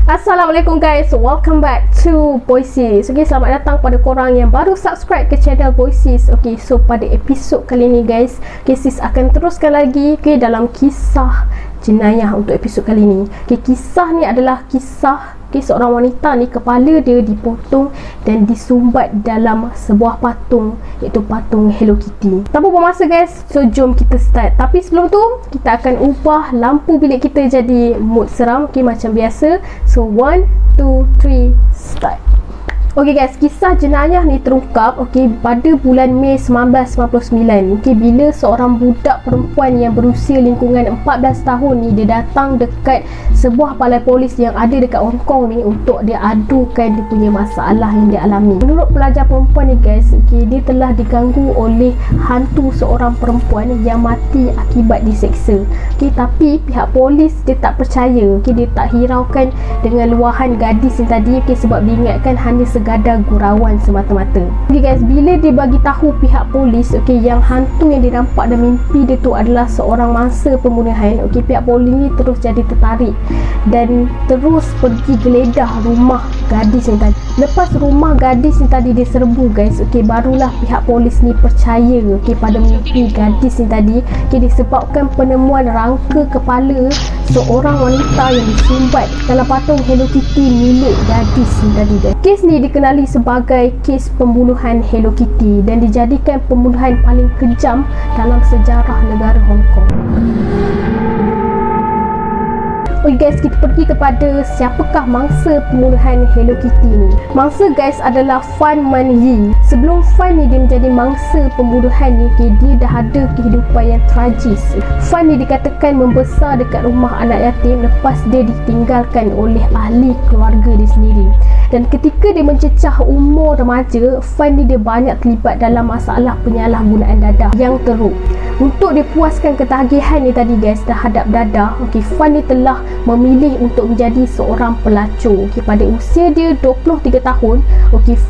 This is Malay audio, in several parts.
Assalamualaikum guys, welcome back to Voices. Okay, selamat datang pada korang yang baru subscribe ke channel Voices. Okay, so pada episod kali ni guys, sis akan teruskan lagi dalam kisah jenayah untuk episod kali ni. Kisah ni adalah kisah seorang wanita ni, kepala dia dipotong dan disumbat dalam sebuah patung, iaitu patung Hello Kitty. Tanpa buang masa guys, so jom kita start. Tapi sebelum tu, kita akan ubah lampu bilik kita jadi mood seram, macam biasa. So 1, 2, 3, start. Okey guys, kisah jenayah ni terungkap pada bulan Mei 1999. Bila seorang budak perempuan yang berusia lingkungan 14 tahun ni, dia datang dekat sebuah balai polis yang ada dekat Hong Kong ni untuk dia adukan dia punya masalah yang dia alami. Menurut pelajar perempuan ni guys, dia telah diganggu oleh hantu seorang perempuan yang mati akibat diseksa. Tapi pihak polis dia tak percaya. Dia tak hiraukan dengan luahan gadis yang tadi, sebab diingatkan hanya sekadar gurauan semata-mata. Guys, bila dia bagi tahu pihak polis yang hantu yang dia nampak dalam mimpi dia tu adalah seorang mangsa pembunuhan, pihak polis ni terus jadi tertarik dan terus pergi geledah rumah gadis yang tadi. Lepas rumah gadis yang tadi dia serbu guys, barulah pihak polis ni percaya pada mimpi gadis yang tadi, disebabkan penemuan rangka kepala seorang wanita yang disumbat dalam patung Hello Kitty milik gadis yang tadi guys. Kes ni dikenali sebagai kes pembunuhan Hello Kitty dan dijadikan pembunuhan paling kejam dalam sejarah negara Hong Kong. Guys, kita pergi kepada siapakah mangsa pembunuhan Hello Kitty ni. Mangsa guys adalah Fan Man Yi. Sebelum Fan ni dia menjadi mangsa pembunuhan ni, dia dah ada kehidupan yang tragis. Fan ni dikatakan membesar dekat rumah anak yatim lepas dia ditinggalkan oleh ahli keluarga dia sendiri. Dan ketika dia mencecah umur remaja, Fan ni dia banyak terlibat dalam masalah penyalahgunaan dadah yang teruk. Untuk dia puaskan ketagihan ni tadi guys terhadap dadah, Fan ni telah memilih untuk menjadi seorang pelacur. Pada usia dia 23 tahun,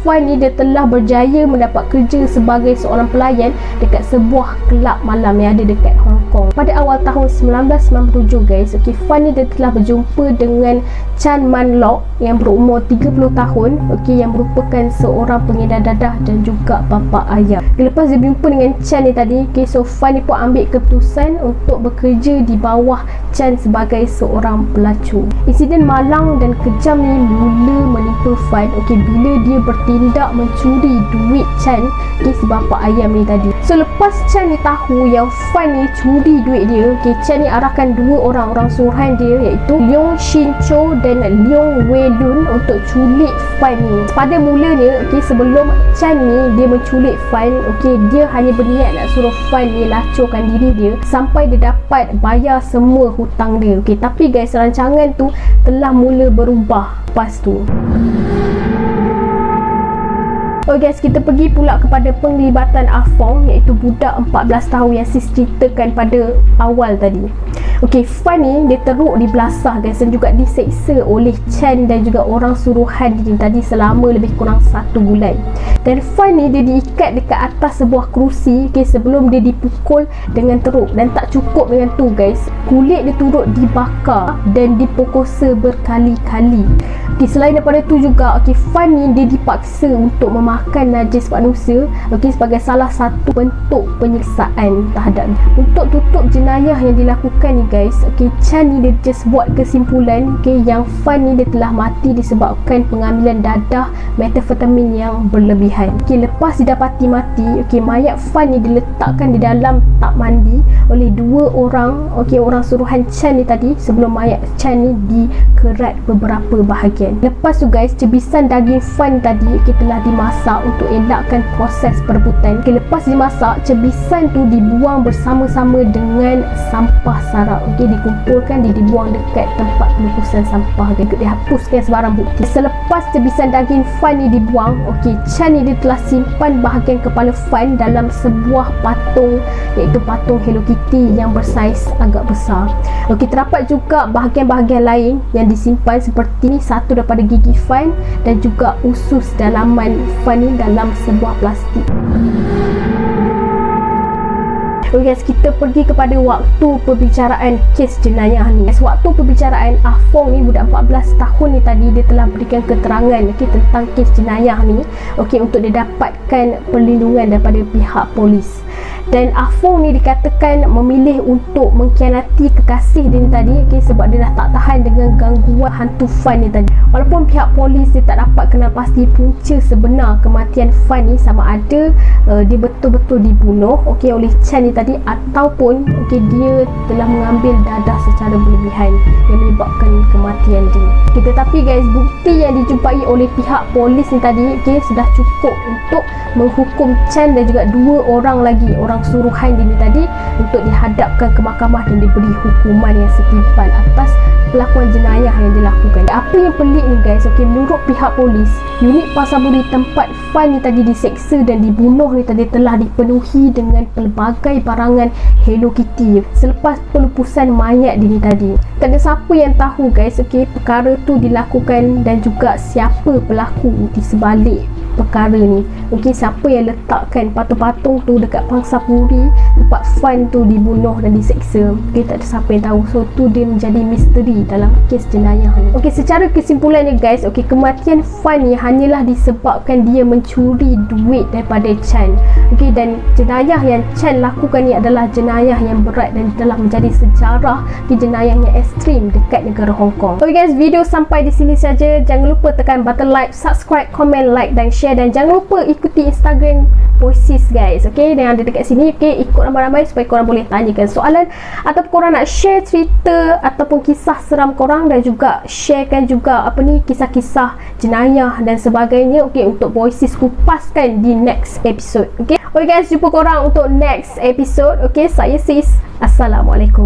Fan ni dia telah berjaya mendapat kerja sebagai seorang pelayan dekat sebuah kelab malam yang ada dekat Hong Kong. Pada awal tahun 1997 guys, Fan ni dia telah berjumpa dengan Chan Man Lok yang berumur 30 tahun, yang merupakan seorang pengedar dadah dan juga bapa ayah. Lepas dia berjumpa dengan Chan ni tadi, so Fan ni pun ambil keputusan untuk bekerja di bawah Chan sebagai seorang pelacur. Insiden malang dan kejam ni mula menimpa Fan bila dia bertindak mencuri duit Chan, si bapa ayam ni tadi. So lepas Chan ni tahu yang Fan ni curi duit dia, Chan ni arahkan dua orang suruhan dia, iaitu Leong Shin Cho dan Leong Wei Lun untuk culik Fan ni. Pada mulanya sebelum Chan ni dia menculik Fan, dia hanya berniat nak suruh Fan ni lacurkan diri dia sampai dia dapat bayar semua hutang dia. Tapi guys, rancangan tu telah mula berubah lepas tu. Guys, kita pergi pula kepada penglibatan Ah Fong, iaitu budak 14 tahun yang sis ceritakan pada awal tadi. Fan ni dia teruk dibelasah guys dan juga diseksa oleh Chan dan juga orang suruhan dia tadi selama lebih kurang 1 bulan. Dan Fan ni dia diikat dekat atas sebuah kerusi sebelum dia dipukul dengan teruk. Dan tak cukup dengan tu guys, kulit dia turut dibakar dan diperkosa berkali-kali. Selain daripada tu juga, Fan ni dia dipaksa untuk memakan najis manusia sebagai salah satu bentuk penyiksaan terhadap. Untuk tutup jenayah yang dilakukan ni guys, Chan ni dia just buat kesimpulan yang Fan ni dia telah mati disebabkan pengambilan dadah metafetamin yang berlebihan. Lepas didapati mati, mayat Fan ni diletakkan di dalam tap mandi oleh dua orang orang suruhan Chan ni tadi sebelum mayat Chan ni dikerat beberapa bahagian. Lepas tu guys, cebisan daging Fan tadi telah dimasak untuk elakkan proses perebutan. Lepas dimasak, cebisan tu dibuang bersama-sama dengan sampah sarap. Dikumpulkan, dibuang dekat tempat pelupusan sampah. Dihapuskan sebarang bukti. Selepas cebisan daging Fan ni dibuang, Chan ni dia telah simpan bahagian kepala Fan dalam sebuah patung, iaitu patung Hello Kitty yang bersaiz agak besar. Terdapat juga bahagian-bahagian lain yang disimpan seperti ni, satu daripada gigi Fan dan juga usus dalaman Fan ni dalam sebuah plastik. Okay guys, kita pergi kepada waktu perbicaraan kes jenayah ni. Waktu perbicaraan Afong ni, budak 14 tahun ni tadi, dia telah berikan keterangan tentang kes jenayah ni untuk dia dapatkan perlindungan daripada pihak polis. Dan Afong ni dikatakan memilih untuk mengkhianati kekasih dia ni tadi sebab dia dah tak tahan dengan gangguan hantu Fan ni tadi. Walaupun pihak polis dia tak dapat kenal pasti punca sebenar kematian Fan ni, sama ada dia betul-betul dibunuh oleh Chan ni tadi, ataupun dia telah mengambil dadah secara berlebihan yang menyebabkan kematian dia. Tetapi guys, bukti yang dijumpai oleh pihak polis ni tadi sudah cukup untuk menghukum Chan dan juga 2 orang lagi, orang suruhan dia ni tadi, untuk dihadapkan ke mahkamah dan diberi hukuman yang setimpal atas pelakuan jenayah yang dilakukan. Apa yang pelik ni guys, menurut pihak polis, unit Pasarburi tempat Fan ni tadi diseksa dan dibunuh ni tadi telah dipenuhi dengan pelbagai barangan Hello Kitty selepas pelupusan mayat dia ni tadi. Tak ada siapa yang tahu guys, perkara tu dilakukan dan juga siapa pelaku di sebalik perkara ni. Siapa yang letakkan patung-patung tu dekat Pasarburi tempat Fan tu dibunuh dan diseksa. Tak ada siapa yang tahu. So tu dia menjadi misteri dalam kes jenayah ni. Secara kesimpulannya guys, kematian Fan ni hanyalah disebabkan dia mencuri duit daripada Chan. Dan jenayah yang Chan lakukan ni adalah jenayah yang berat dan telah menjadi sejarah jenayah yang ekstrim dekat negara Hong Kong. Guys, video sampai di sini saja. Jangan lupa tekan button like, subscribe, komen, like dan share, dan jangan lupa ikuti Instagram Voices guys. Dan ada dekat sini, ikut ramai-ramai supaya korang boleh tanyakan soalan ataupun korang nak share cerita ataupun kisah seram korang, dan juga sharekan juga kisah-kisah jenayah dan sebagainya untuk Voices kupaskan di next episode. Okay guys, jumpa korang untuk next episode. Saya Sis, Assalamualaikum.